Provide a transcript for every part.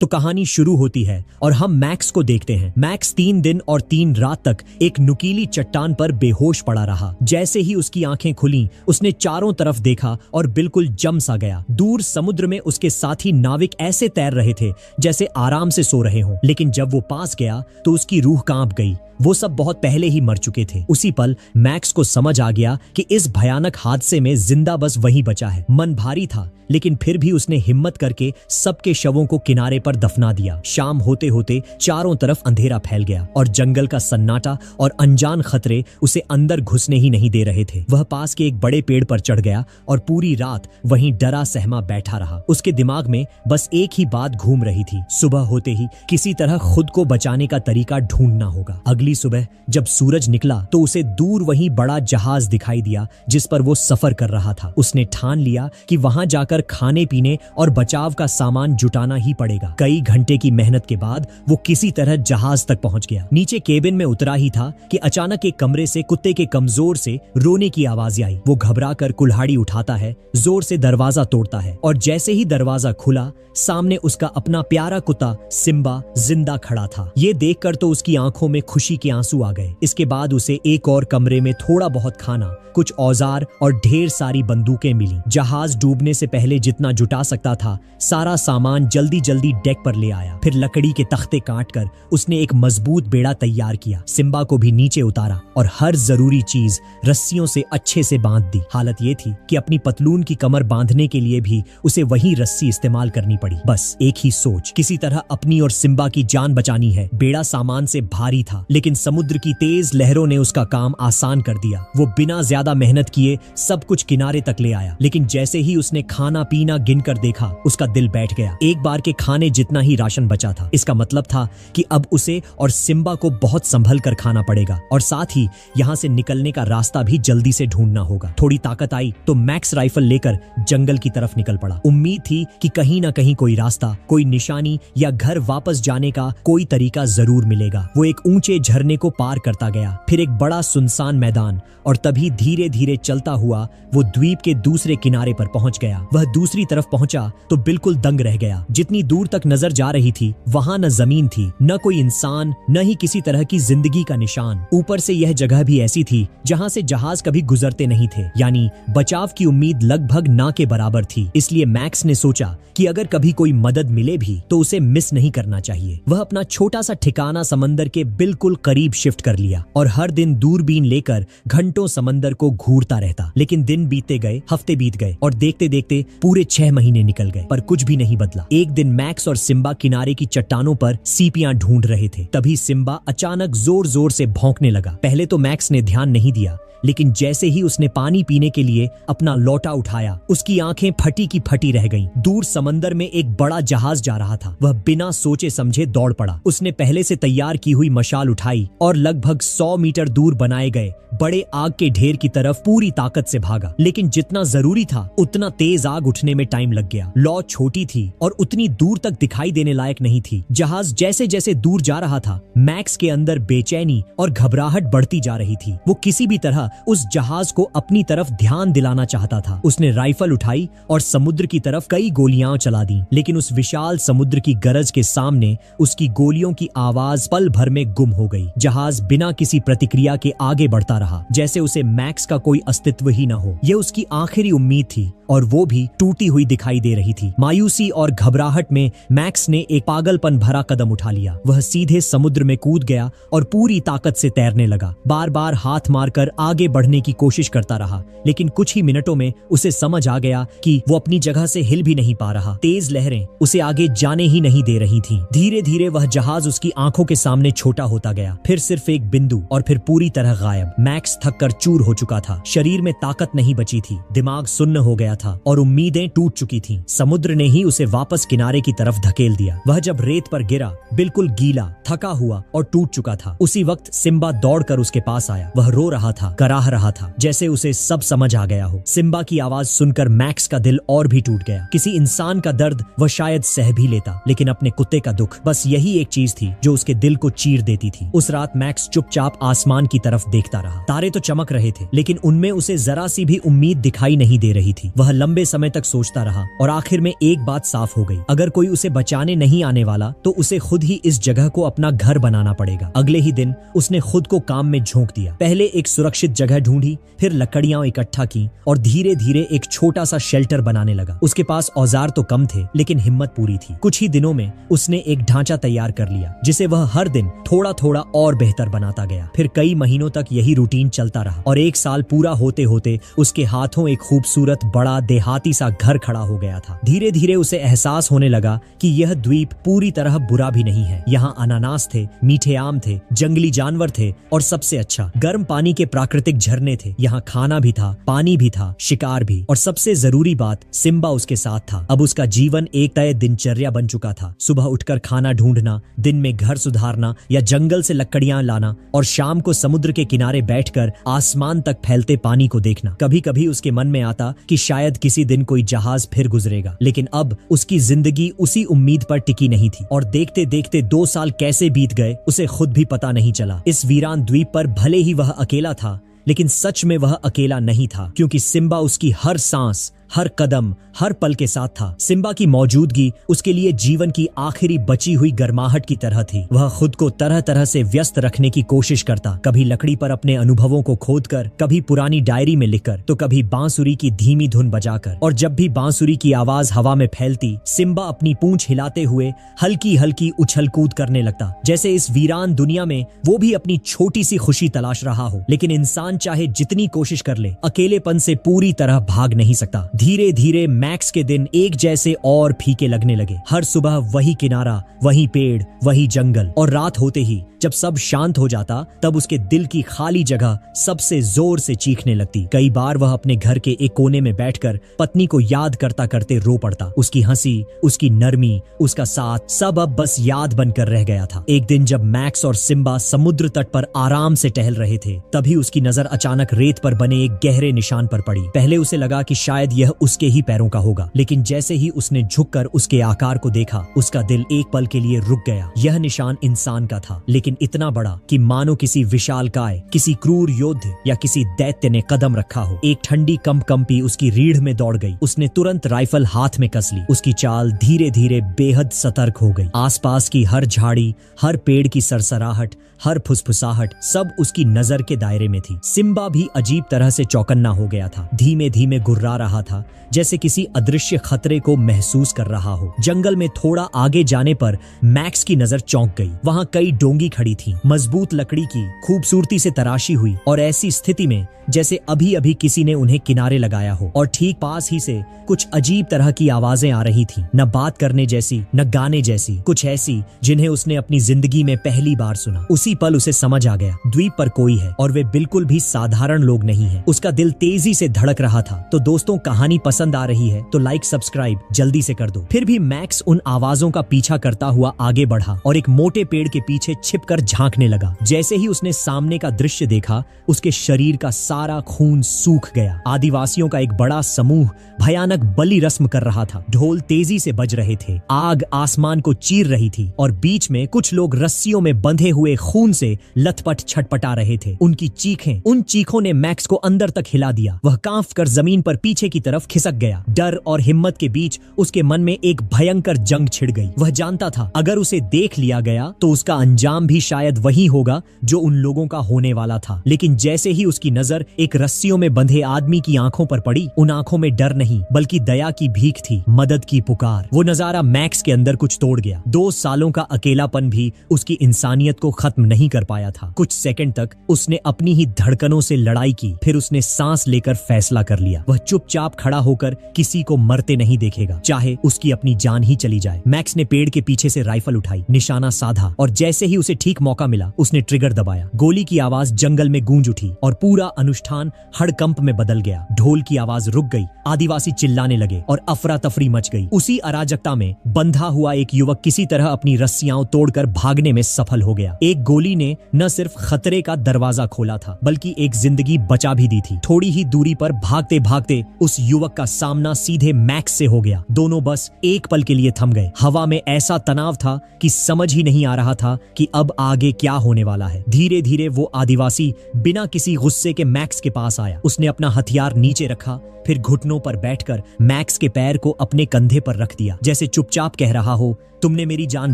तो कहानी शुरू होती है और हम मैक्स को देखते हैं। मैक्स 3 दिन और 3 रात तक एक नुकीली चट्टान पर बेहोश पड़ा रहा। जैसे ही उसकी आंखें खुली, उसने चारों तरफ देखा और बिल्कुल जम सा गया। दूर समुद्र में उसके साथी नाविक ऐसे तैर रहे थे जैसे आराम से सो रहे हों, लेकिन जब वो पास गया तो उसकी रूह कांप गई। वो सब बहुत पहले ही मर चुके थे। उसी पल मैक्स को समझ आ गया कि इस भयानक हादसे में जिंदा बस वही बचा है। मन भारी था, लेकिन फिर भी उसने हिम्मत करके सबके शवों को किनारे पर दफना दिया। शाम होते होते चारों तरफ अंधेरा फैल गया और जंगल का सन्नाटा और अनजान खतरे उसे अंदर घुसने ही नहीं दे रहे थे। वह पास के एक बड़े पेड़ पर चढ़ गया और पूरी रात वहीं डरा सहमा बैठा रहा। उसके दिमाग में बस एक ही बात घूम रही थी, सुबह होते ही किसी तरह खुद को बचाने का तरीका ढूंढना होगा। अगली सुबह जब सूरज निकला तो उसे दूर वहीं बड़ा जहाज दिखाई दिया जिस पर वो सफर कर रहा था। उसने ठान लिया कि वहां जाकर खाने पीने और बचाव का सामान जुटाना ही पड़ेगा। कई घंटे की मेहनत के बाद वो किसी तरह जहाज तक पहुंच गया। नीचे केबिन में उतरा ही था कि अचानक एक कमरे से कुत्ते के कमजोर से रोने की आवाज आई। वो घबरा कर कुल्हाड़ी उठाता है, जोर से दरवाजा तोड़ता है और जैसे ही दरवाजा खुला, सामने उसका अपना प्यारा कुत्ता सिम्बा जिंदा खड़ा था। ये देखकर तो उसकी आंखों में खुशी के आंसू आ गए। इसके बाद उसे एक और कमरे में थोड़ा बहुत खाना, कुछ औजार और ढेर सारी बंदूकें मिली। जहाज डूबने से पहले जितना जुटा सकता था सारा सामान जल्दी जल्दी डेक पर ले आया। फिर लकड़ी के तख्ते काटकर उसने एक मजबूत बेड़ा तैयार किया। सिम्बा को भी नीचे उतारा और हर जरूरी चीज रस्सियों से अच्छे से बांध दी। हालत ये थी कि अपनी पतलून की कमर बांधने के लिए भी उसे वही रस्सी इस्तेमाल करनी पड़ी। बस एक ही सोच, किसी तरह अपनी और सिम्बा की जान बचानी है। बेड़ा सामान से भारी था, लेकिन समुद्र की तेज लहरों ने उसका काम आसान कर दिया। वो बिना ज्यादा मेहनत किए सब कुछ किनारे तक ले आया। लेकिन जैसे ही उसने खाना पीना गिनकर देखा, उसका दिल बैठ गया। एक बार के खाने जितना ही राशन बचा था। इसका मतलब था कि अब उसे और सिम्बा को बहुत संभल कर खाना पड़ेगा और साथ ही यहाँ से निकलने का रास्ता भी जल्दी से ढूंढना होगा। थोड़ी ताकत आई तो मैक्स राइफल लेकर जंगल की तरफ निकल पड़ा। उम्मीद थी कि कहीं ना कहीं कोई रास्ता, कोई निशानी या घर वापस जाने का कोई तरीका जरूर मिलेगा। वो एक ऊंचे झरने को पार करता गया, फिर एक बड़ा सुनसान मैदान, और तभी धीरे धीरे चलता हुआ वो द्वीप के दूसरे किनारे पर पहुंच गया। वह दूसरी तरफ पहुंचा तो बिल्कुल दंग रह गया। जितनी दूर तक नजर जा रही थी वहां न जमीन थी, न कोई इंसान, न ही किसी तरह की जिंदगी का निशान। ऊपर से यह जगह भी ऐसी थी जहां से जहाज कभी गुजरते नहीं थे, यानी बचाव की उम्मीद लगभग ना के बराबर थी। इसलिए मैक्स ने सोचा कि अगर कभी कोई मदद मिले भी तो उसे मिस नहीं करना चाहिए। वह अपना छोटा सा ठिकाना समंदर के बिल्कुल करीब शिफ्ट कर लिया और हर दिन दूरबीन लेकर घंटों समंदर को घूरता रहता। लेकिन दिन बीतते गए, हफ्ते बीत गए और देखते देखते पूरे 6 महीने निकल गए, पर कुछ भी नहीं बदला। एक दिन मैक्स और सिम्बा किनारे की चट्टानों पर सीपियां ढूंढ रहे थे। तभी सिम्बा अचानक जोर जोर से भौंकने लगा। पहले तो मैक्स ने ध्यान नहीं दिया, लेकिन जैसे ही उसने पानी पीने के लिए अपना लोटा उठाया, उसकी आंखें फटी की फटी रह गईं। दूर समंदर में एक बड़ा जहाज जा रहा था। वह बिना सोचे समझे दौड़ पड़ा। उसने पहले से तैयार की हुई मशाल उठाई और लगभग 100 मीटर दूर बनाए गए बड़े आग के ढेर की तरफ पूरी ताकत से भागा। लेकिन जितना जरूरी था उतना तेज आग उठने में टाइम लग गया। लौ छोटी थी और उतनी दूर तक दिखाई देने लायक नहीं थी। जहाज जैसे जैसे दूर जा रहा था, मैक्स के अंदर बेचैनी और घबराहट बढ़ती जा रही थी। वो किसी भी तरह उस जहाज को अपनी तरफ ध्यान दिलाना चाहता था। उसने राइफल उठाई और समुद्र की तरफ कई गोलियां चला दी, लेकिन उस विशाल समुद्र की गरज के सामने उसकी गोलियों की आवाज पल भर में गुम हो गई। जहाज बिना किसी प्रतिक्रिया के आगे बढ़ता रहा, जैसे उसे मैक्स का कोई अस्तित्व ही न हो। यह उसकी आखिरी उम्मीद थी और वो भी टूटी हुई दिखाई दे रही थी। मायूसी और घबराहट में मैक्स ने एक पागलपन भरा कदम उठा लिया। वह सीधे समुद्र में कूद गया और पूरी ताकत से तैरने लगा। बार बार हाथ मारकर आगे बढ़ने की कोशिश करता रहा, लेकिन कुछ ही मिनटों में उसे समझ आ गया कि वो अपनी जगह से हिल भी नहीं पा रहा। तेज लहरें उसे आगे जाने ही नहीं दे रही थीं। धीरे धीरे वह जहाज उसकी आंखों के सामने छोटा होता गया, फिर सिर्फ एक बिंदु और फिर पूरी तरह गायब। मैक्स थककर चूर हो चुका था। शरीर में ताकत नहीं बची थी, दिमाग सुन्न हो गया था और उम्मीदें टूट चुकी थीं। समुद्र ने ही उसे वापस किनारे की तरफ धकेल दिया। वह जब रेत पर गिरा, बिल्कुल गीला, थका हुआ और टूट चुका था, उसी वक्त सिम्बा दौड़कर उसके पास आया। वह रो रहा था, कराह रहा था, जैसे उसे सब समझ आ गया हो। सिम्बा की आवाज सुनकर मैक्स का दिल और भी टूट गया। किसी इंसान का दर्द वह शायद सह भी लेता, लेकिन अपने कुत्ते का दुख, बस यही एक चीज थी जो उसके दिल को चीर देती थी। उस रात मैक्स चुपचाप आसमान की तरफ देखता रहा। तारे तो चमक रहे थे, लेकिन उनमें उसे जरा सी भी उम्मीद दिखाई नहीं दे रही थी। वह लंबे समय तक सोचता रहा और आखिर में एक बात साफ हो गई, अगर कोई उसे बचाने नहीं आने वाला तो उसे खुद ही इस जगह को अपना घर बनाना पड़ेगा। अगले ही दिन उसने खुद को काम में झोंक दिया। पहले एक सुरक्षित जगह ढूंढी, फिर लकड़ियां इकट्ठा की और धीरे धीरे एक छोटा सा शेल्टर बनाने लगा। उसके पास औजार तो कम थे, लेकिन हिम्मत पूरी थी। कुछ ही दिनों में उसने एक ढांचा तैयार कर लिया, जिसे वह हर दिन थोड़ा थोड़ा और बेहतर बनाता गया। फिर कई महीनों तक यही रूटीन चलता रहा और एक साल पूरा होते होते उसके हाथों एक खूबसूरत बड़ा देहाती सा घर खड़ा हो गया था। धीरे धीरे उसे एहसास होने लगा कि यह द्वीप पूरी तरह बुरा भी नहीं है। यहाँ अनानास थे, मीठे आम थे, जंगली जानवर थे और सबसे अच्छा गर्म पानी के प्राकृतिक झरने थे। यहाँ खाना भी था, पानी भी था, शिकार भी, और सबसे जरूरी बात, सिम्बा उसके साथ था। अब उसका जीवन एक तय दिनचर्या बन चुका था। सुबह उठकर खाना ढूंढना, दिन में घर सुधारना या जंगल से लकड़ियां लाना, और शाम को समुद्र के किनारे बैठकर आसमान तक फैलते पानी को देखना। कभी कभी उसके मन में आता कि शायद किसी दिन कोई जहाज फिर गुजरेगा, लेकिन अब उसकी जिंदगी उसी उम्मीद पर टिकी नहीं थी। और देखते देखते 2 साल कैसे बीत गए उसे खुद भी पता नहीं चला। इस वीरान द्वीप पर भले ही वह अकेला था, लेकिन सच में वह अकेला नहीं था, क्योंकि सिम्बा उसकी हर सांस, हर कदम, हर पल के साथ था। सिम्बा की मौजूदगी उसके लिए जीवन की आखिरी बची हुई गर्माहट की तरह थी। वह खुद को तरह तरह से व्यस्त रखने की कोशिश करता, कभी लकड़ी पर अपने अनुभवों को खोदकर, कभी पुरानी डायरी में लिखकर, तो कभी बांसुरी की धीमी धुन बजाकर। और जब भी बांसुरी की आवाज हवा में फैलती, सिम्बा अपनी पूंछ हिलाते हुए हल्की हल्की उछल कूद करने लगता, जैसे इस वीरान दुनिया में वो भी अपनी छोटी सी खुशी तलाश रहा हो। लेकिन इंसान चाहे जितनी कोशिश कर ले, अकेलेपन से पूरी तरह भाग नहीं सकता। धीरे धीरे मैक्स के दिन एक जैसे और फीके लगने लगे। हर सुबह वही किनारा, वही पेड़, वही जंगल, और रात होते ही जब सब शांत हो जाता, तब उसके दिल की खाली जगह सबसे जोर से चीखने लगती। कई बार वह अपने घर के एक कोने में बैठकर पत्नी को याद करता करते रो पड़ता। उसकी हंसी, उसकी नरमी, उसका साथ, सब अब बस याद बनकर रह गया था। एक दिन जब मैक्स और सिम्बा समुद्र तट पर आराम से टहल रहे थे, तभी उसकी नजर अचानक रेत पर बने एक गहरे निशान पर पड़ी। पहले उसे लगा कि शायद यह उसके ही पैरों का होगा, लेकिन जैसे ही उसने झुककर उसके आकार को देखा, उसका दिल एक पल के लिए रुक गया। यह निशान इंसान का था, लेकिन इतना बड़ा कि मानो किसी विशालकाय, किसी क्रूर योद्धा या किसी दैत्य ने कदम रखा हो। एक ठंडी कंपी उसकी रीढ़ में दौड़ गई। उसने तुरंत राइफल हाथ में कस ली। उसकी चाल धीरे धीरे बेहद सतर्क हो गई। आसपास की हर झाड़ी, हर पेड़ की सरसराहट, हर फुसफुसाहट, सब उसकी नजर के दायरे में थी। सिम्बा भी अजीब तरह से चौकन्ना हो गया था। धीमे धीमे गुर्रा रहा था, जैसे किसी अदृश्य खतरे को महसूस कर रहा हो। जंगल में थोड़ा आगे जाने पर मैक्स की नजर चौंक गई। वहां कई डोंगी खड़ी थी, मजबूत लकड़ी की, खूबसूरती से तराशी हुई, और ऐसी स्थिति में जैसे अभी अभी किसी ने उन्हें किनारे लगाया हो। और ठीक पास ही से कुछ अजीब तरह की आवाजें आ रही थी, न बात करने जैसी, न गाने जैसी, कुछ ऐसी जिन्हें उसने अपनी जिंदगी में पहली बार सुना। उसी पल उसे समझ आ गया, द्वीप पर कोई है, और वे बिल्कुल भी साधारण लोग नहीं हैं। उसका दिल तेजी से धड़क रहा था। तो दोस्तों, कहानी पसंद आ रही है तो लाइक सब्सक्राइब जल्दी से कर दो। फिर भी मैक्स उन आवाजों का पीछा करता हुआ आगे बढ़ा और एक मोटे पेड़ के पीछे छिपकर झांकने लगा। जैसे ही उसने सामने का दृश्य देखा, उसके शरीर का सारा खून सूख गया। आदिवासियों का एक बड़ा समूह भयानक बलि रस्म कर रहा था। ढोल तेजी से बज रहे थे, आग आसमान को चीर रही थी, और बीच में कुछ लोग रस्सियों में बंधे हुए खून से लथपथ छटपटा रहे थे। उनकी चीखें, उन चीखों ने मैक्स को अंदर तक हिला दिया। वह कांप कर जमीन पर पीछे की तरफ खिसक गया। डर और हिम्मत के बीच उसके मन में एक भयंकर जंग छिड़ गई। वह जानता था, अगर उसे देख लिया गया तो उसका अंजाम भी शायद वही होगा जो उन लोगों का होने वाला था। लेकिन जैसे ही उसकी नजर एक रस्सियों में बंधे आदमी की आंखों पर पड़ी, उन आंखों में डर नहीं बल्कि दया की भीख थी, मदद की पुकार। वो नजारा मैक्स के अंदर कुछ तोड़ गया। 2 सालों का अकेलापन भी उसकी इंसानियत को खत्म नहीं कर पाया था। कुछ सेकंड तक उसने अपनी ही धड़कनों से लड़ाई की, फिर उसने सांस लेकर फैसला कर लिया। वह चुपचाप खड़ा होकर किसी को मरते नहीं देखेगा, चाहे उसकी अपनी जान ही चली जाए। मैक्स ने पेड़ के पीछे से राइफल उठाई, निशाना साधा और जैसे ही उसे ठीक मौका मिला उसने ट्रिगर दबाया। गोली की आवाज जंगल में गूंज उठी और पूरा अनुष्ठान हड़कंप में बदल गया। ढोल की आवाज रुक गई, आदिवासी चिल्लाने लगे और अफरा तफरी मच गई। उसी अराजकता में बंधा हुआ एक युवक किसी तरह अपनी रस्सियां तोड़कर भागने में सफल हो गया। एक गोली ने न सिर्फ खतरे का दरवाजा खोला था बल्कि एक जिंदगी बचा भी दी थी। थोड़ी ही दूरी पर भागते भागते उस युवक का सामना सीधे मैक्स से हो गया। दोनों बस एक पल के लिए थम गए। हवा में ऐसा तनाव था कि समझ ही नहीं आ रहा था कि अब आगे क्या होने वाला है। धीरे धीरे वो आदिवासी बिना किसी गुस्से के मैक्स के पास आया। उसने अपना हथियार नीचे रखा, फिर घुटनों पर बैठकर मैक्स के पैर को अपने कंधे पर रख दिया, जैसे चुपचाप कह रहा हो तुमने मेरी जान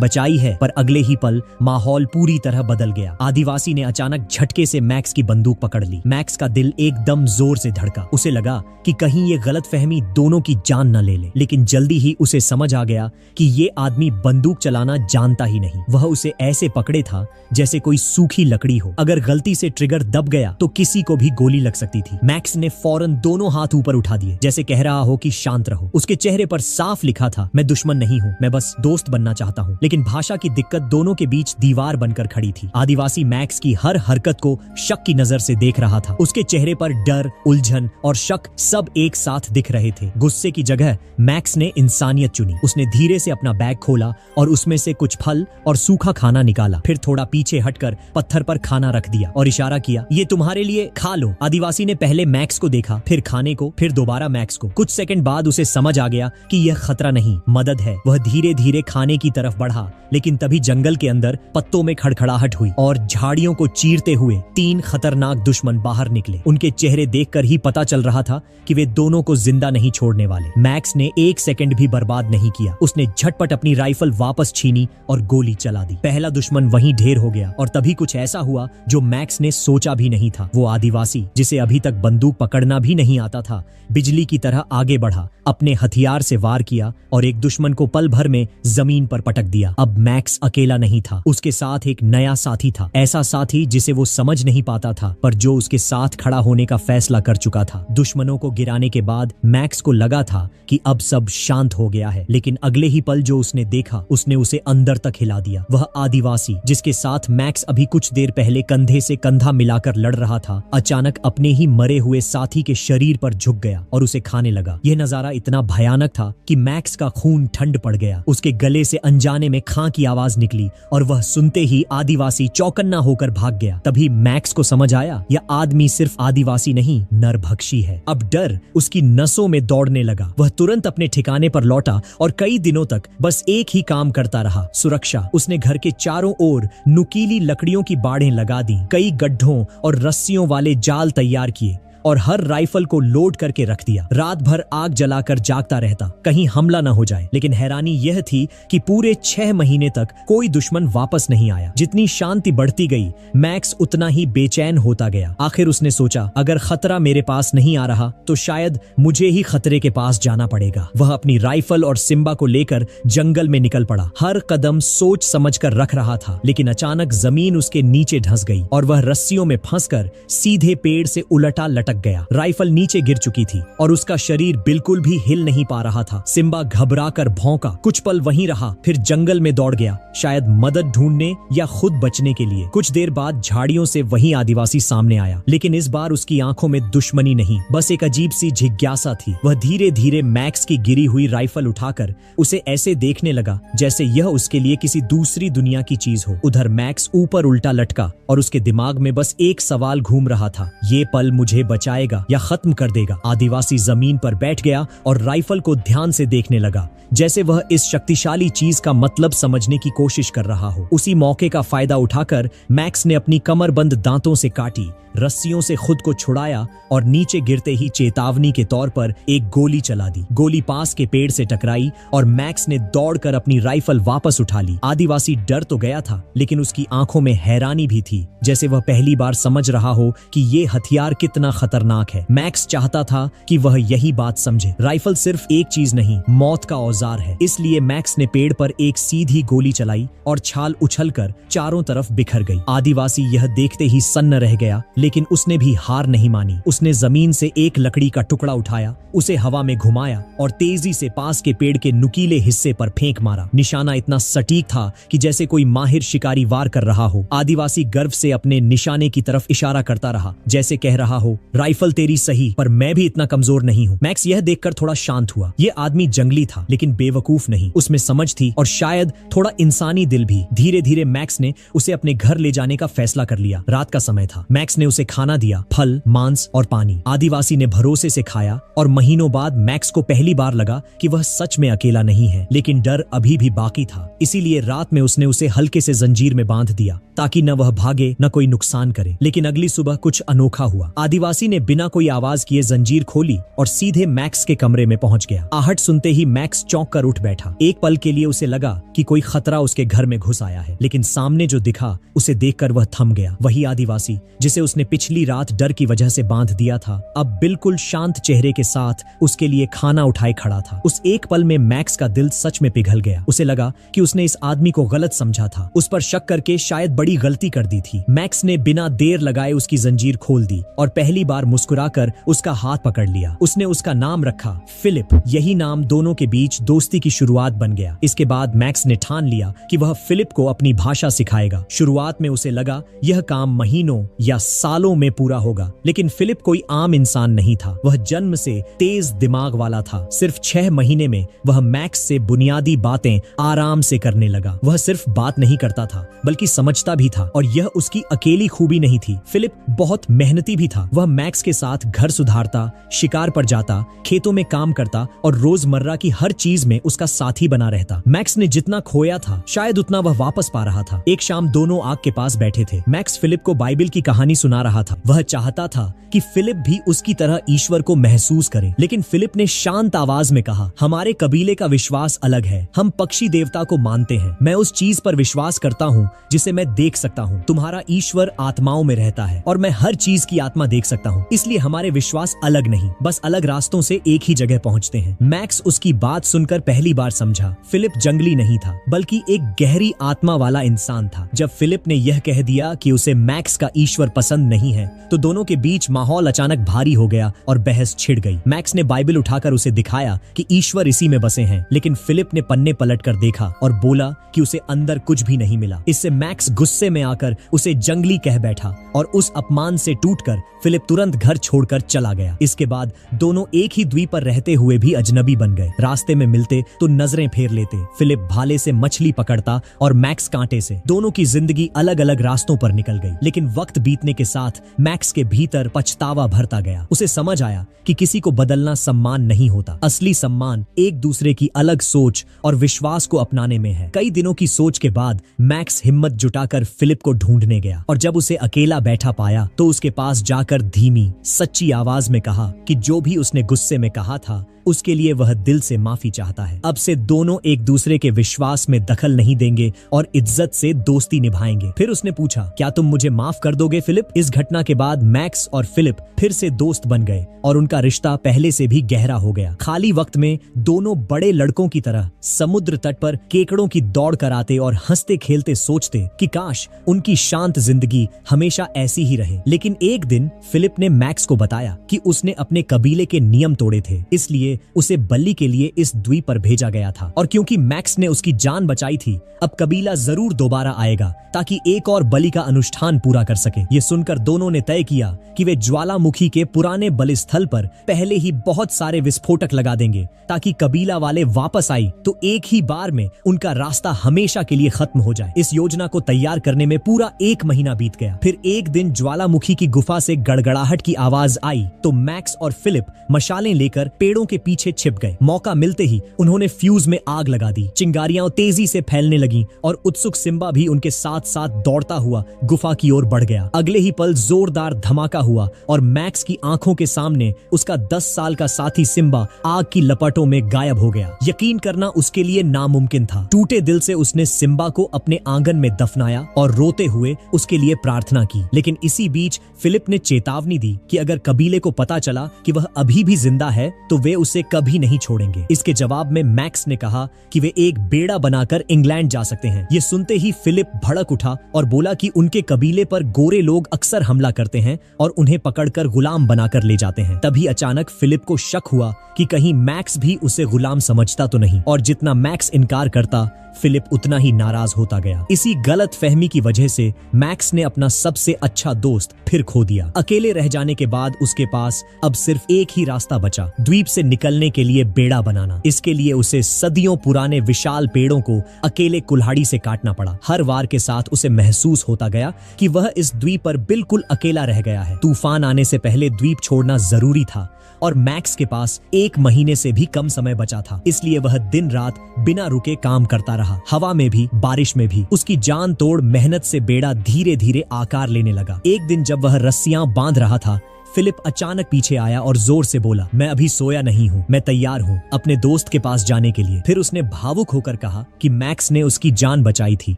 बचाई है। पर अगले ही पल माहौल पूरी तरह बदल गया। आदिवासी ने अचानक झटके से मैक्स की बंदूक पकड़ ली। मैक्स का दिल एकदम जोर से धड़का। उसे लगा कि कहीं ये गलतफहमी दोनों की जान न ले ले, लेकिन जल्दी ही उसे समझ आ गया कि ये आदमी बंदूक चलाना जानता ही नहीं। वह उसे ऐसे पकड़े था जैसे कोई सूखी लकड़ी हो। अगर गलती से ट्रिगर दब गया तो किसी को भी गोली लग सकती थी। मैक्स ने फौरन दोनों हाथ ऊपर उठा दिए, जैसे कह रहा हो कि शांत रहो। उसके चेहरे पर साफ लिखा था, मैं दुश्मन नहीं हूँ, मैं बस दोस्त बनना चाहता हूँ। लेकिन भाषा की दिक्कत दोनों के बीच दीवार बनकर खड़ी थी। आदिवासी मैक्स की हर हरकत को शक की नजर से देख रहा था। उसके चेहरे पर डर, उलझन और शक सब एक साथ दिख रहे थे। गुस्से की जगह मैक्स ने इंसानियत चुनी। उसने धीरे से अपना बैग खोला और उसमें से कुछ फल और सूखा खाना निकाला। फिर थोड़ा पीछे हटकर पत्थर पर खाना रख दिया और इशारा किया, ये तुम्हारे लिए, खा लो। आदिवासी ने पहले मैक्स को देखा, फिर खाने को, फिर दोबारा मैक्स को। कुछ सेकंड बाद उसे समझ आ गया कि यह खतरा नहीं, मदद है। वह धीरे धीरे खाने की तरफ बढ़ा, लेकिन तभी जंगल के अंदर पत्तों में खड़खड़ाहट हुई और झाड़ियों को चीरते हुए 3 खतरनाक दुश्मन बाहर निकले। उनके चेहरे देखकर ही पता चल रहा था कि वे दोनों को जिंदा नहीं छोड़ने वाले। मैक्स ने 1 सेकंड भी बर्बाद नहीं किया। उसने झटपट अपनी राइफल वापस छीनी और गोली चला दी। पहला दुश्मन वहीं ढेर हो गया और तभी कुछ ऐसा हुआ जो मैक्स ने सोचा भी नहीं था। वो आदिवासी, जिसे अभी तक बंदूक पकड़ना भी नहीं आता था, बिजली की तरह आगे बढ़ा, अपने हथियार से वार किया और एक दुश्मन को पल भर में जमीन पर पटक दिया। अब मैक्स अकेला नहीं था, उसके साथ एक नया साथी था। ऐसा साथी जिसे वो समझ नहीं पाता था, पर जो उसके साथ खड़ा होने का फैसला कर चुका था। दुश्मनों को गिराने के बाद मैक्स को लगा था कि अब सब शांत हो गया है, लेकिन अगले ही पल जो उसने देखा उसने उसे अंदर तक हिला दिया। वह आदिवासी जिसके साथ मैक्स अभी कुछ देर पहले कंधे से कंधा मिलाकर लड़ रहा था, अचानक अपने ही मरे हुए साथी के शरीर पर झुक गया और उसे खाने लगा। यह नजारा इतना भयानक था कि मैक्स का खून ठंड पड़ गया। उसके गले से अनजाने में खां की आवाज निकली और वह सुनते ही आदिवासी चौकन्ना होकर भाग गया। तभी मैक्स को समझ आया, यह आदमी सिर्फ आदिवासी नहीं, नरभक्षी है। अब डर उसकी नसों में दौड़ने लगा। वह तुरंत अपने ठिकाने पर लौटा और कई दिनों तक बस एक ही काम करता रहा, सुरक्षा। उसने घर के चारों ओर नुकीली लकड़ियों की बाड़ें लगा दी, कई गड्ढों और रस्सियों वाले जाल तैयार किए और हर राइफल को लोड करके रख दिया। रात भर आग जलाकर जागता रहता, कहीं हमला न हो जाए। लेकिन हैरानी यह थी कि पूरे 6 महीने तक कोई दुश्मन वापस नहीं आया। जितनी शांति बढ़ती गई, मैक्स उतना ही बेचैन होता गया। आखिर उसने सोचा, अगर खतरा मेरे पास नहीं आ रहा तो शायद मुझे ही खतरे के पास जाना पड़ेगा। वह अपनी राइफल और सिम्बा को लेकर जंगल में निकल पड़ा। हर कदम सोच समझ कर रख रहा था, लेकिन अचानक जमीन उसके नीचे धंस गई और वह रस्सियों में फंसकर सीधे पेड़ से उलटा लटक गया। राइफल नीचे गिर चुकी थी और उसका शरीर बिल्कुल भी हिल नहीं पा रहा था। सिम्बा घबराकर भौंका, कुछ पल वहीं रहा, फिर जंगल में दौड़ गया, शायद मदद ढूंढने या खुद बचने के लिए। कुछ देर बाद झाड़ियों से वही आदिवासी सामने आया, लेकिन इस बार उसकी आंखों में दुश्मनी नहीं, बस एक अजीब सी जिज्ञासा थी। वह धीरे धीरे मैक्स की गिरी हुई राइफल उठाकर उसे ऐसे देखने लगा जैसे यह उसके लिए किसी दूसरी दुनिया की चीज हो। उधर मैक्स ऊपर उल्टा लटका और उसके दिमाग में बस एक सवाल घूम रहा था, ये पल मुझे बचाएगा या खत्म कर देगा। आदिवासी जमीन पर बैठ गया और राइफल को ध्यान से देखने लगा, जैसे वह इस शक्तिशाली चीज का मतलब समझने की कोशिश कर रहा हो। उसी मौके का फायदा उठाकर मैक्स ने अपनी कमरबंद दांतों से काटी, रस्सियों से खुद को छुड़ाया और नीचे गिरते ही चेतावनी के तौर पर एक गोली चला दी। गोली पास के पेड़ से टकराई और मैक्स ने दौड़कर अपनी राइफल वापस उठा ली। आदिवासी डर तो गया था, लेकिन उसकी आंखों में हैरानी भी थी, जैसे वह पहली बार समझ रहा हो कि ये हथियार कितना खतरनाक है। मैक्स चाहता था कि वह यही बात समझे, राइफल सिर्फ एक चीज नहीं, मौत का औजार है। इसलिए मैक्स ने पेड़ पर एक सीधी गोली चलाई और छाल उछलकर चारों तरफ बिखर गई। आदिवासी यह देखते ही सन्न रह गया, लेकिन उसने भी हार नहीं मानी। उसने जमीन से एक लकड़ी का टुकड़ा उठाया, उसे हवा में घुमाया और तेजी से पास के पेड़ के नुकीले हिस्से पर फेंक मारा। निशाना इतना सटीक था कि जैसे कोई माहिर शिकारी वार कर रहा हो। आदिवासी गर्व से अपने निशाने की तरफ इशारा करता रहा, जैसे कह रहा हो, राइफल तेरी सही, पर मैं भी इतना कमजोर नहीं हूँ। मैक्स यह देखकर थोड़ा शांत हुआ। ये आदमी जंगली था, लेकिन बेवकूफ नहीं। उसमें समझ थी और शायद थोड़ा इंसानी दिल भी। धीरे धीरे मैक्स ने उसे अपने घर ले जाने का फैसला कर लिया। रात का समय था। मैक्स ने उसे खाना दिया, फल, मांस और पानी। आदिवासी ने भरोसे से खाया और महीनों बाद मैक्स को पहली बार लगा कि वह सच में अकेला नहीं है, लेकिन डर अभी भी बाकी था। इसीलिए रात में उसने उसे हल्के से जंजीर में बांध दिया ताकि न वह भागे न कोई नुकसान करे। लेकिन अगली सुबह कुछ अनोखा हुआ। आदिवासी ने बिना कोई आवाज किए जंजीर खोली और सीधे मैक्स के कमरे में पहुंच गया। आहट सुनते ही मैक्स चौंक कर उठ बैठा। एक पल के लिए उसे लगा कि कोई खतरा उसके घर में घुस आया है, लेकिन सामने जो दिखा उसे देखकर वह थम गया। वही आदिवासी जिसे उसने पिछली रात डर की वजह से बांध दिया था, अब बिल्कुल शांत चेहरे के साथ उसके लिए खाना उठाए खड़ा था। उस एक पल में मैक्स का दिल सच में पिघल गया। उसे लगा कि उसने इस आदमी को गलत समझा था, उस पर शक करके शायद बड़ी गलती कर दी थी। मैक्स ने बिना देर लगाए उसकी जंजीर खोल दी और पहली बार मुस्कुराकर उसका हाथ पकड़ लिया। उसने उसका नाम रखा फिलिप। यही नाम दोनों के बीच दोस्ती की शुरुआत बन गया। इसके बाद मैक्स ने ठान लिया कि वह फिलिप को अपनी भाषा सिखाएगा। शुरुआत में उसे लगा यह काम महीनों या सालों में पूरा होगा, लेकिन फिलिप कोई आम इंसान नहीं था। वह जन्म से तेज दिमाग वाला था। सिर्फ 6 महीने में वह मैक्स से बुनियादी बातें आराम से करने लगा। वह सिर्फ बात नहीं करता था, बल्कि समझता भी था, और यह उसकी अकेली खूबी नहीं थी। फिलिप बहुत मेहनती भी था। वह मैक्स के साथ घर सुधारता, शिकार पर जाता, खेतों में काम करता और रोजमर्रा की हर चीज में उसका साथी बना रहता। मैक्स ने जितना खोया था शायद उतना वह वापस पा रहा था। एक शाम दोनों आग के पास बैठे थे। मैक्स फिलिप को बाइबल की कहानी सुना रहा था। वह चाहता था कि फिलिप भी उसकी तरह ईश्वर को महसूस करे, लेकिन फिलिप ने शांत आवाज में कहा, हमारे कबीले का विश्वास अलग है। हम पक्षी देवता को मानते हैं। मैं उस चीज पर विश्वास करता हूँ जिसे मैं देख सकता हूँ। तुम्हारा ईश्वर आत्माओं में रहता है और मैं हर चीज की आत्मा देख सकता हूँ। इसलिए हमारे विश्वास अलग नहीं, बस अलग रास्तों से एक ही जगह पहुँचते हैं। मैक्स उसकी बात सुनकर पहली बार समझा, फिलिप जंगली नहीं था, बल्कि एक गहरी आत्मा वाला इंसान था। जब फिलिप ने यह कह दिया कि उसे मैक्स का ईश्वर पसंद नहीं है, तो दोनों के बीच माहौल अचानक भारी हो गया और बहस छिड़ गई। मैक्स ने बाइबल उठाकर उसे दिखाया कि ईश्वर इसी में बसे हैं, लेकिन फिलिप ने पन्ने पलटकर देखा और बोला कि उसे अंदर कुछ भी नहीं मिला। इससे मैक्स गुस्से में आकर उसे जंगली कह बैठा और उस अपमान से टूटकर फिलिप तुरंत घर छोड़कर चला गया। इसके बाद दोनों एक ही द्वीप पर रहते हुए भी अजनबी बन गए। रास्ते में मिलते तो नजरें फेर लेते। फिलिप भाले से मछली पकड़ता और मैक्स कांटे से। दोनों की जिंदगी अलग अलग रास्तों पर निकल गई, लेकिन वक्त बीतने के साथ मैक्स के भीतर पछतावा भरता गया। उसे समझ आया कि किसी को बदलना सम्मान नहीं होता। असली सम्मान एक दूसरे की अलग सोच और विश्वास को अपनाने में है। कई दिनों की सोच के बाद मैक्स हिम्मत जुटाकर फिलिप को ढूंढने गया, और जब उसे अकेला बैठा पाया तो उसके पास जाकर धीमी सच्ची आवाज में कहा कि जो भी उसने गुस्से में कहा था उसके लिए वह दिल से माफी चाहता है। अब से दोनों एक दूसरे के विश्वास में दखल नहीं देंगे और इज्जत से दोस्ती निभाएंगे। फिर उसने पूछा, क्या तुम मुझे माफ कर दोगे फिलिप? इस घटना के बाद मैक्स और फिलिप फिर से दोस्त बन गए और उनका रिश्ता पहले से भी गहरा हो गया। खाली वक्त में दोनों बड़े लड़कों की तरह समुद्र तट पर केकड़ों की दौड़ कराते और हंसते खेलते सोचते कि काश उनकी शांत जिंदगी हमेशा ऐसी ही रहे। लेकिन एक दिन फिलिप ने मैक्स को बताया कि उसने अपने कबीले के नियम तोड़े थे, इसलिए उसे बलि के लिए इस द्वीप पर भेजा गया था। और क्योंकि मैक्स ने उसकी जान बचाई थी, अब कबीला जरूर दोबारा आएगा ताकि एक और बलि का अनुष्ठान पूरा कर सके। ये सुनकर दोनों ने तय किया कि वे ज्वालामुखी के पुराने बलि स्थल पर पहले ही बहुत सारे विस्फोटक लगा देंगे ताकि कबीला वाले वापस आई तो एक ही बार में उनका रास्ता हमेशा के लिए खत्म हो जाए। इस योजना को तैयार करने में पूरा 1 महीना बीत गया। फिर एक दिन ज्वालामुखी की गुफा से गड़गड़ाहट की आवाज आई तो मैक्स और फिलिप मशालें लेकर पेड़ों के पीछे छिप गए। मौका मिलते ही उन्होंने फ्यूज में आग लगा दी। चिंगारियां तेजी से फैलने लगीं और उत्सुक सिम्बा भी उनके साथ साथ दौड़ता हुआ गुफा की ओर बढ़ गया। अगले ही पल जोरदार धमाका हुआ और मैक्स की आंखों के सामने उसका 10 साल का साथी सिम्बा आग की लपटों में गायब हो गया। यकीन करना उसके लिए नामुमकिन था। टूटे दिल से उसने सिम्बा को अपने आंगन में दफनाया और रोते हुए उसके लिए प्रार्थना की। लेकिन इसी बीच फिलिप ने चेतावनी दी कि अगर कबीले को पता चला कि वह अभी भी जिंदा है तो वे उसे उसे कभी नहीं छोड़ेंगे। इसके जवाब में मैक्स ने कहा कि वे एक बेड़ा बनाकर इंग्लैंड जा सकते हैं। ये सुनते ही फिलिप भड़क उठा और बोला कि उनके कबीले पर गोरे लोग अक्सर हमला करते हैं और उन्हें पकड़कर गुलाम बनाकर ले जाते हैं। तभी अचानक फिलिप को शक हुआ कि कहीं मैक्स भी उसे गुलाम समझता तो नहीं, और जितना मैक्स इनकार करता फिलिप उतना ही नाराज होता गया। इसी गलत फहमी की वजह से मैक्स ने अपना सबसे अच्छा दोस्त फिर खो दिया। अकेले रह जाने के बाद उसके पास अब सिर्फ एक ही रास्ता बचा, द्वीप से निकलने के लिए बेड़ा बनाना। इसके लिए उसे सदियों पुराने विशाल पेड़ों को अकेले कुल्हाड़ी से काटना पड़ा। हर वार के साथ उसे महसूस होता गया कि वह इस द्वीप पर बिल्कुल अकेला रह गया है। तूफान आने से पहले द्वीप छोड़ना जरूरी था और मैक्स के पास 1 महीने से भी कम समय बचा था, इसलिए वह दिन रात बिना रुके काम करता रहा। हवा में भी, बारिश में भी। उसकी जान तोड़ मेहनत से बेड़ा धीरे धीरे आकार लेने लगा। एक दिन जब वह रस्सियां बांध रहा था, फिलिप अचानक पीछे आया और जोर से बोला, मैं अभी सोया नहीं हूँ, मैं तैयार हूँ अपने दोस्त के पास जाने के लिए। फिर उसने भावुक होकर कहा कि मैक्स ने उसकी जान बचाई थी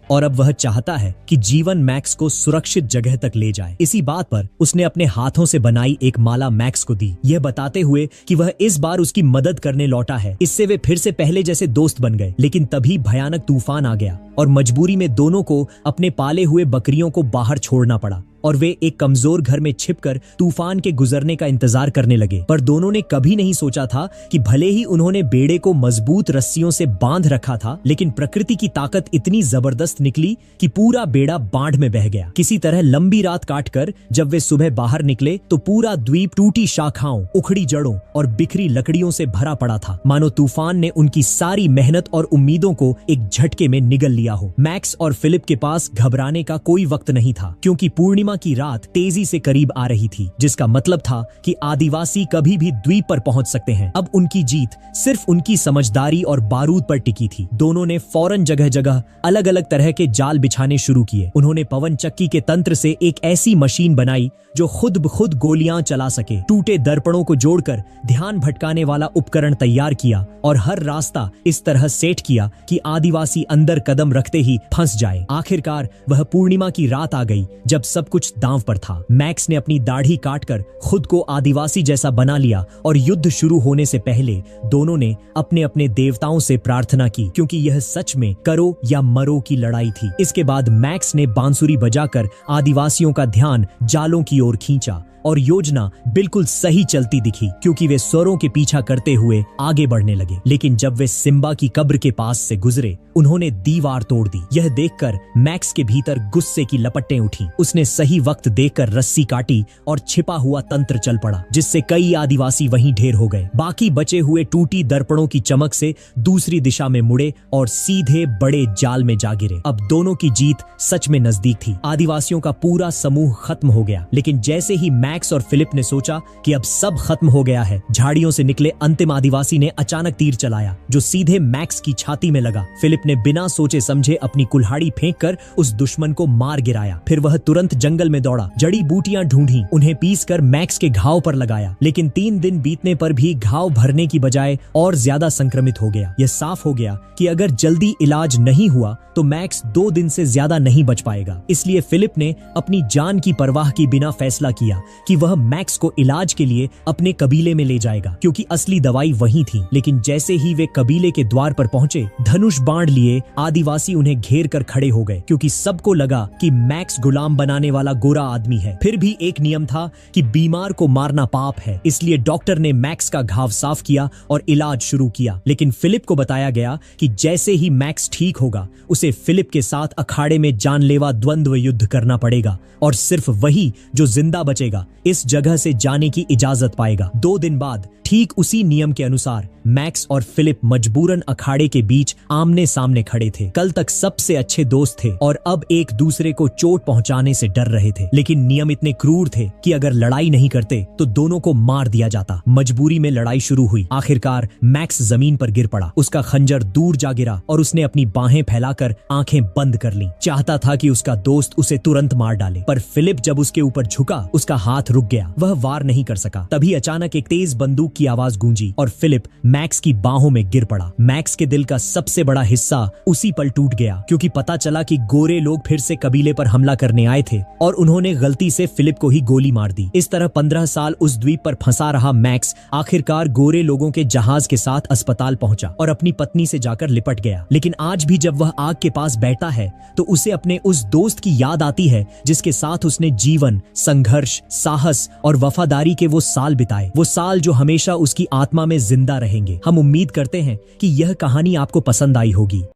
और अब वह चाहता है कि जीवन मैक्स को सुरक्षित जगह तक ले जाए। इसी बात पर उसने अपने हाथों से बनाई एक माला मैक्स को दी, यह बताते हुए कि वह इस बार उसकी मदद करने लौटा है। इससे वे फिर से पहले जैसे दोस्त बन गए। लेकिन तभी भयानक तूफान आ गया और मजबूरी में दोनों को अपने पाले हुए बकरियों को बाहर छोड़ना पड़ा और वे एक कमजोर घर में छिपकर तूफान के गुजरने का इंतजार करने लगे। पर दोनों ने कभी नहीं सोचा था कि भले ही उन्होंने बेड़े को मजबूत रस्सियों से बांध रखा था, लेकिन प्रकृति की ताकत इतनी जबरदस्त निकली कि पूरा बेड़ा बाढ़ में बह गया। किसी तरह लंबी रात काटकर जब वे सुबह बाहर निकले तो पूरा द्वीप टूटी शाखाओं, उखड़ी जड़ों और बिखरी लकड़ियों से भरा पड़ा था, मानो तूफान ने उनकी सारी मेहनत और उम्मीदों को एक झटके में निगल लिया हो। मैक्स और फिलिप के पास घबराने का कोई वक्त नहीं था, क्योंकि पूर्णिमा की रात तेजी से करीब आ रही थी, जिसका मतलब था कि आदिवासी कभी भी द्वीप पर पहुंच सकते हैं। अब उनकी जीत सिर्फ उनकी समझदारी और बारूद पर टिकी थी। दोनों ने फौरन जगह जगह अलग अलग तरह के जाल बिछाने शुरू किए। उन्होंने पवन चक्की के तंत्र से एक ऐसी मशीन बनाई जो खुद ब खुद गोलियां चला सके, टूटे दर्पणों को जोड़कर ध्यान भटकाने वाला उपकरण तैयार किया और हर रास्ता इस तरह सेट किया कि आदिवासी अंदर कदम रखते ही फंस जाए। आखिरकार वह पूर्णिमा की रात आ गई जब सब कुछ दांव पर था। मैक्स ने अपनी दाढ़ी काटकर खुद को आदिवासी जैसा बना लिया और युद्ध शुरू होने से पहले दोनों ने अपने अपने देवताओं से प्रार्थना की, क्योंकि यह सच में करो या मरो की लड़ाई थी। इसके बाद मैक्स ने बांसुरी बजाकर आदिवासियों का ध्यान जालों की ओर खींचा और योजना बिल्कुल सही चलती दिखी, क्योंकि वे स्वरों के पीछा करते हुए आगे बढ़ने लगे। लेकिन जब वे सिम्बा की कब्र के पास से गुजरे, उन्होंने दीवार तोड़ दी। यह देखकर मैक्स के भीतर गुस्से की लपटें उठी। उसने सही वक्त देखकर रस्सी काटी और छिपा हुआ तंत्र चल पड़ा, जिससे कई आदिवासी वहीं ढेर हो गए। बाकी बचे हुए टूटी दर्पणों की चमक से दूसरी दिशा में मुड़े और सीधे बड़े जाल में जा गिरे। अब दोनों की जीत सच में नजदीक थी। आदिवासियों का पूरा समूह खत्म हो गया। लेकिन जैसे ही मैक्स और फिलिप ने सोचा कि अब सब खत्म हो गया है, झाड़ियों से निकले अंतिम आदिवासी ने अचानक तीर चलाया जो सीधे मैक्स की छाती में लगा। फिलिप ने बिना सोचे समझे अपनी कुल्हाड़ी फेंककर उस दुश्मन को मार गिराया। फिर वह तुरंत जंगल में दौड़ा, जड़ी बूटियां ढूंढी, उन्हें पीसकर मैक्स के घाव पर लगाया। लेकिन 3 दिन बीतने पर भी घाव भरने की बजाय और ज्यादा संक्रमित हो गया। यह साफ हो गया कि अगर जल्दी इलाज नहीं हुआ तो मैक्स 2 दिन से ज्यादा नहीं बच पाएगा। इसलिए फिलिप ने अपनी जान की परवाह की बिना फैसला किया कि वह मैक्स को इलाज के लिए अपने कबीले में ले जाएगा, क्योंकि असली दवाई वहीं थी। लेकिन जैसे ही वे कबीले के द्वार पर पहुंचे, धनुष बाण लिए आदिवासी उन्हें घेर कर खड़े हो गए, क्योंकि सबको लगा कि मैक्स गुलाम बनाने वाला गोरा आदमी है। फिर भी एक नियम था कि बीमार को मारना पाप है, इसलिए डॉक्टर ने मैक्स का घाव साफ किया और इलाज शुरू किया। लेकिन फिलिप को बताया गया कि जैसे ही मैक्स ठीक होगा, उसे फिलिप के साथ अखाड़े में जानलेवा द्वंद्व युद्ध करना पड़ेगा और सिर्फ वही जो जिंदा बचेगा इस जगह से जाने की इजाजत पाएगा। 2 दिन बाद ठीक उसी नियम के अनुसार मैक्स और फिलिप मजबूरन अखाड़े के बीच आमने सामने खड़े थे। कल तक सबसे अच्छे दोस्त थे और अब एक दूसरे को चोट पहुंचाने से डर रहे थे। लेकिन नियम इतने क्रूर थे कि अगर लड़ाई नहीं करते तो दोनों को मार दिया जाता। मजबूरी में लड़ाई शुरू हुई। आखिरकार मैक्स जमीन पर गिर पड़ा, उसका खंजर दूर जा गिरा और उसने अपनी बाहें फैलाकर आंखें बंद कर ली। चाहता था कि उसका दोस्त उसे तुरंत मार डाले, पर फिलिप जब उसके ऊपर झुका, उसका हाथ रुक गया, वह वार नहीं कर सका। तभी अचानक एक तेज बंदूक की आवाज गूंजी और फिलिप मैक्स की बाहों में गिर पड़ा। मैक्स के दिल का सबसे बड़ा हिस्सा उसी पल टूट गया, क्योंकि पता चला कि गोरे लोग फिर से कबीले पर हमला करने आए थे और उन्होंने गलती से फिलिप को ही गोली मार दी। इस तरह 15 साल उस द्वीप पर फंसा रहा मैक्स आखिरकार गोरे लोगों के जहाज के साथ अस्पताल पहुंचा और अपनी पत्नी से जाकर लिपट गया। लेकिन आज भी जब वह आग के पास बैठा है तो उसे अपने उस दोस्त की याद आती है जिसके साथ उसने जीवन, संघर्ष, साहस और वफादारी के वो साल बिताए, वो साल जो हमेशा उसकी आत्मा में जिंदा रहेंगे। हम उम्मीद करते हैं कि यह कहानी आपको पसंद आई होगी।